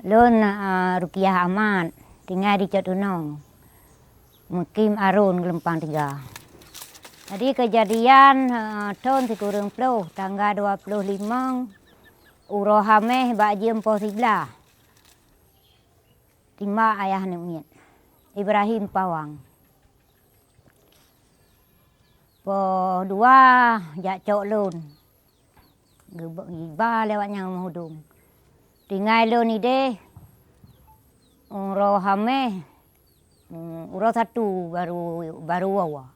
Lun Rukiah Ahmad tinggal di Codunong, Mukim Arun Gelempang 3. Jadi kejadian tahun 30 tanggal 25 Uroh Hameh bak jiem po 11. Timba ayah Numiet Ibrahim Pawang. Po 2 jak cok lun. Giba lewatnya menghudung. Tinggal lun ide Uroh Hameh Uroh 1 baru wawa.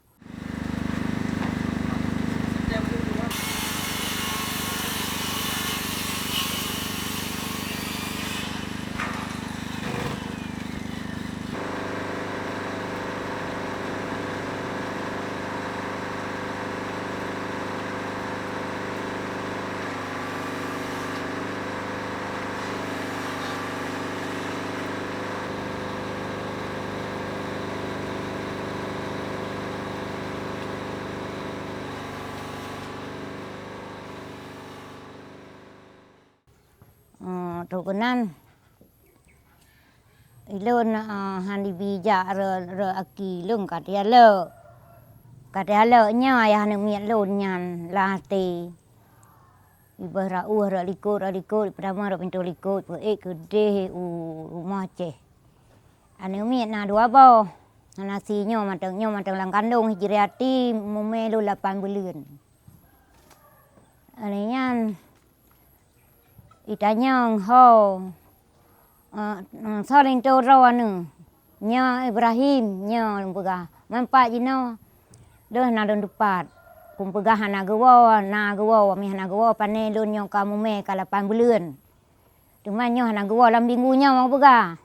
Tukunan ilun handi bijak re aki lung katialo nya ayah Numiet lun nyan lahti ibah rauh ra likut pertama ra pintu likut pe gede rumah ceh Numiet na 2 boh nasi nyo matang lang kandung hijriati mumelu 8 bulan nyan itanyang ho saling toro anu nya Ibrahim nya lumpega mampak jino doh na don dupat kumpegah na gewo mi na gewo pane lun nyo kamu me ka 8 bulan cuma nyo na gewo lam minggunya mau pega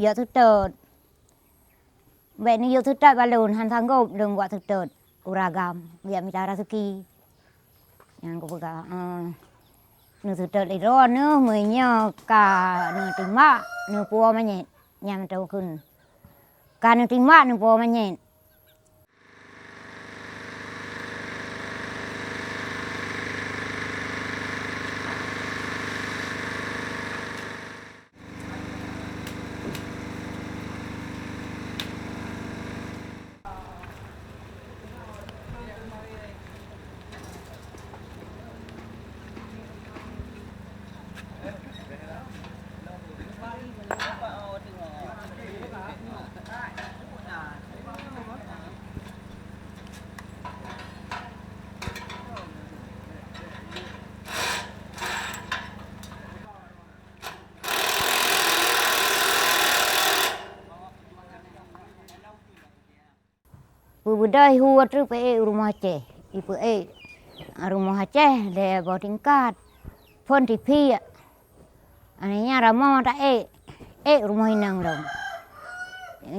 ya tutot be ni yo tutat balun han sanggup dong buat tutot uragam biar mitara suki yang ko pega nu tutot iro nu menyo ka nu timba nu puo manyet nyam tau kun ka nu timba nu puo manyet budai huat tu pe rumah Aceh ipu rumah Aceh le bawah tingkat pon tipi aninya ramo ta rumah inang dong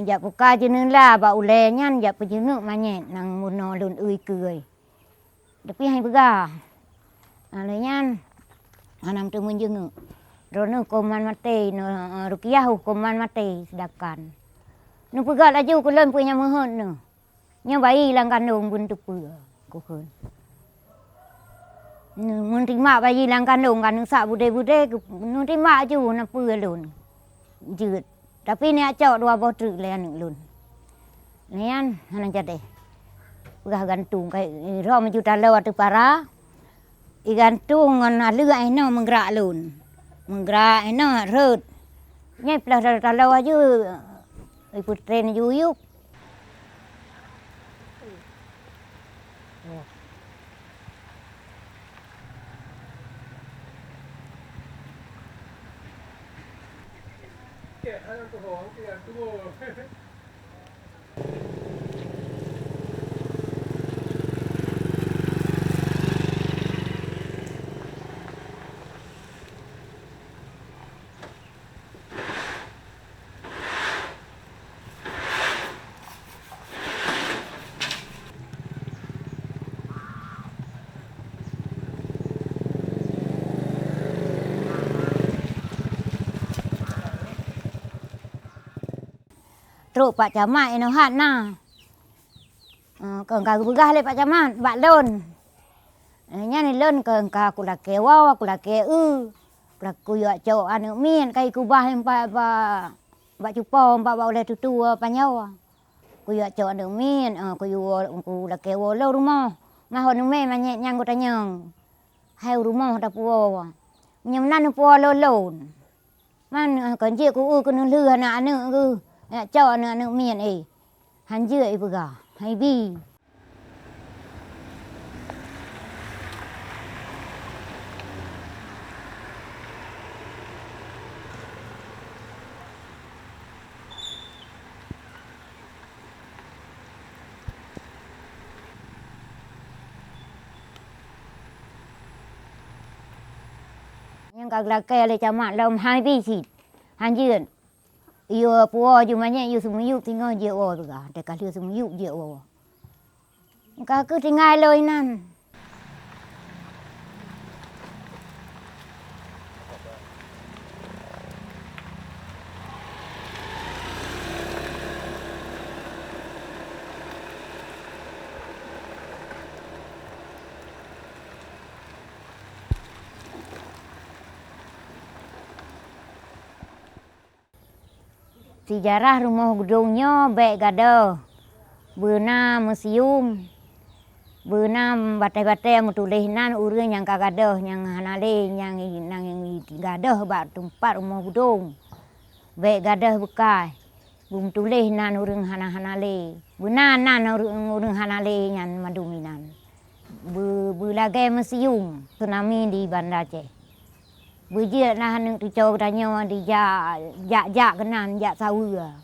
jak buka jeneng la ba ule nyan jak pejenguk manyet nang muno lun ui kuy tapi hai bega nyan anang tu menjenguk rono koman mati no Rukiah hukuman mati sedakan nu pegat laju kulon punya mohon nu nya bayi lang kandung pun tupu kokon mun terima bayi lang kandung kan sak bude-bude nu terima ju na pu lun jeut tapi ni acok 2 botruk le anu lun nian hanan jade pegah gantung kai ro maju talo atu para I gantung ngan alu aino menggerak lun menggerak aino reut nya plah talo aju ipu tren yuyuk truk Pak Camat eno hat na. Kong kagak begah le Pak Camat bak lon. Nya ni lên ka ku la ke wa ku la ke la ku yo cho anu mien kai ku bah ba chu po ba oleh tutu pa nyawa ku yo cho anu mien ku ku la ke wo lo rumah ma ho nu me ma nyang ku ta nyang hai rumah ta puo nyam nan puo lo lo man kan je ku nu lư na anu cho anu mien han je bu ga hai bi yang kagak le cama lom hai bi sit han je iyo puo ju ma nya yu sumu yu tingo je o tu ga te ka lu sumu yu je o ka cứ tinggal loi nan sejarah rumah gedungnya baik gado beuna museum beuna batai-batai mutulih nan urang yang kagado yang hanale yang gado ba tempat rumah gedung baik gado bekai bum tulih nan urang hanale beuna nan urang hanale yang maduminan lagi museum tsunami di Banda Aceh bujia nah tu cau tanya di ja kenan ja sawa